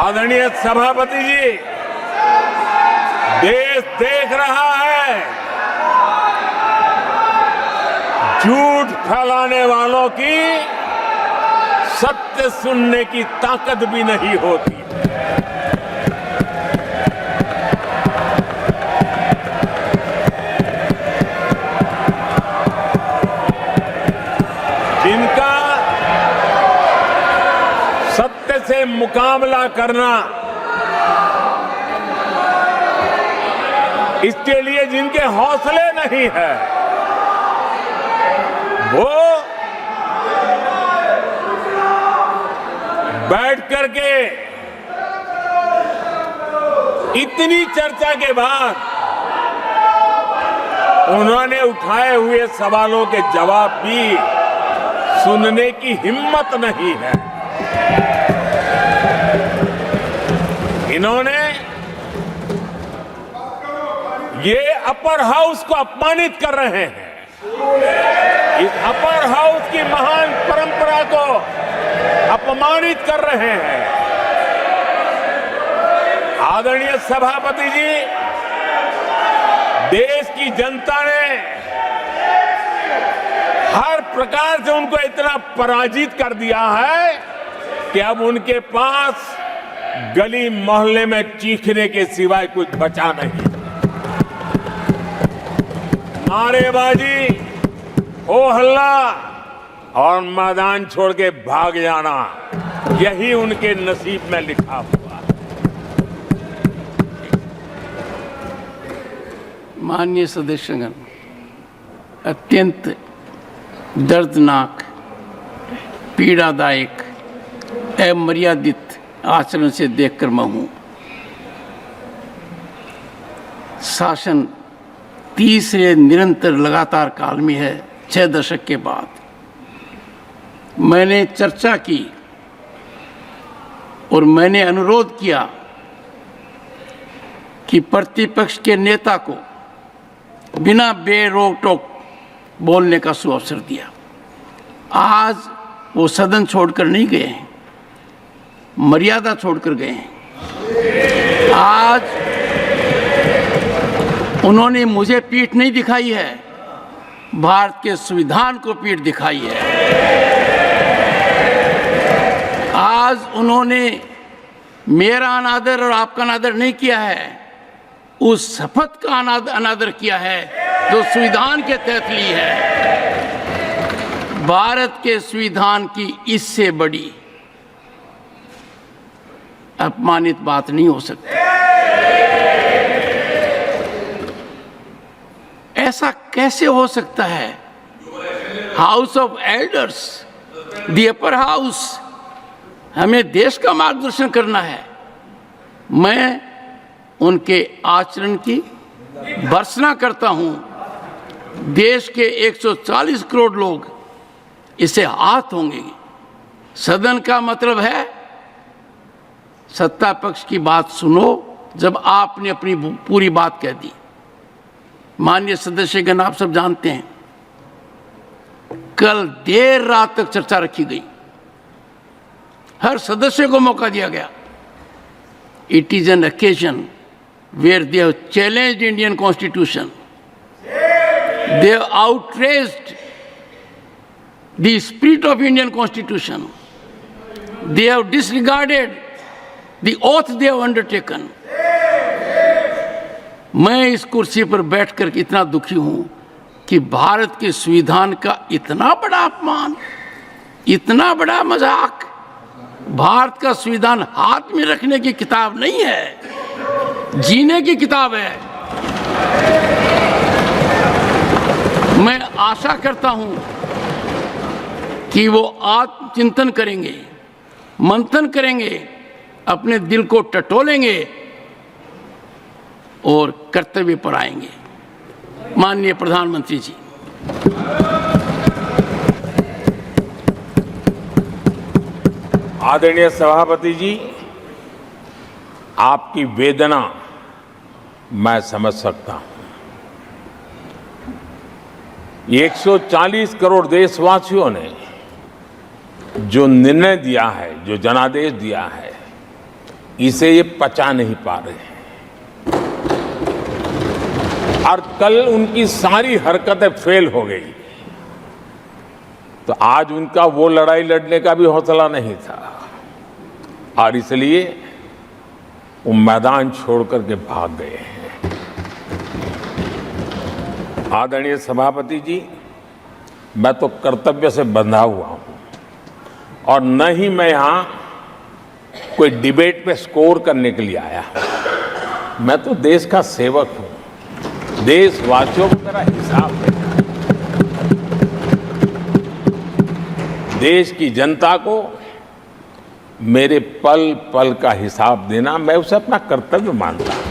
आदरणीय सभापति जी, देश देख रहा है झूठ फैलाने वालों की सत्य सुनने की ताकत भी नहीं होती। जिनका सत्य से मुकाबला करना, इसके लिए जिनके हौसले नहीं है, वो बैठ करके इतनी चर्चा के बाद उन्होंने उठाए हुए सवालों के जवाब भी सुनने की हिम्मत नहीं है। इन्होंने ये अपर हाउस को अपमानित कर रहे हैं। इस अपर हाउस की महान परंपरा को अपमानित कर रहे हैं। आदरणीय सभापति जी, देश की जनता ने हर प्रकार से उनको इतना पराजित कर दिया है कि अब उनके पास गली मोहल्ले में चीखने के सिवाय कुछ बचा नहीं। नारेबाजी, हो हल्ला और मैदान छोड़ के भाग जाना, यही उनके नसीब में लिखा हुआ। माननीय सदस्यगण, अत्यंत दर्दनाक, पीड़ादायक, अमर्यादित आचरण से देखकर मैं हूं। शासन तीसरे निरंतर लगातार काल में है। 6 दशक के बाद मैंने चर्चा की और मैंने अनुरोध किया कि प्रतिपक्ष के नेता को बिना बेरोक टोक बोलने का सुअवसर दिया। आज वो सदन छोड़कर नहीं गए हैं, मर्यादा छोड़कर गए हैं। आज उन्होंने मुझे पीठ नहीं दिखाई है, भारत के संविधान को पीठ दिखाई है। आज उन्होंने मेरा अनादर और आपका अनादर नहीं किया है, उस शपथ का अनादर किया है जो संविधान के तहत ली है। भारत के संविधान की इससे बड़ी अपमानित बात नहीं हो सकती। ऐसा कैसे हो सकता है? House of elders, the upper house, हमें देश का मार्गदर्शन करना है। मैं उनके आचरण की भर्त्सना करता हूं। देश के 140 करोड़ लोग इसे हाथ होंगे। सदन का मतलब है सत्ता पक्ष की बात सुनो जब आपने अपनी पूरी बात कह दी। माननीय सदस्यगण, आप सब जानते हैं कल देर रात तक चर्चा रखी गई, हर सदस्य को मौका दिया गया। It is an occasion where they have challenged Indian Constitution, they have outraged the spirit of Indian Constitution, they have disregarded the oath they have undertaken. मैं इस कुर्सी पर बैठकर इतना दुखी हूं कि भारत के संविधान का इतना बड़ा अपमान, इतना बड़ा मजाक। भारत का संविधान हाथ में रखने की किताब नहीं है, जीने की किताब है। मैं आशा करता हूं कि वो आत्मचिंतन करेंगे, मंथन करेंगे, अपने दिल को टटोलेंगे और कर्तव्य पर आएंगे। माननीय प्रधानमंत्री जी, आदरणीय सभापति जी, आपकी वेदना मैं समझ सकता हूं। ये 140 करोड़ देशवासियों ने जो निर्णय दिया है, जो जनादेश दिया है, इसे ये पचा नहीं पा रहे हैं और कल उनकी सारी हरकतें फेल हो गई, तो आज उनका वो लड़ाई लड़ने का भी हौसला नहीं था और इसलिए वो मैदान छोड़ करके भाग गए हैं। आदरणीय सभापति जी, मैं तो कर्तव्य से बंधा हुआ हूं और न ही मैं यहां कोई डिबेट पे स्कोर करने के लिए आया हूं। मैं तो देश का सेवक हूं, देशवासियों को मेरा हिसाब देना है। देश की जनता को मेरे पल पल का हिसाब देना मैं उसे अपना कर्तव्य मानता हूं।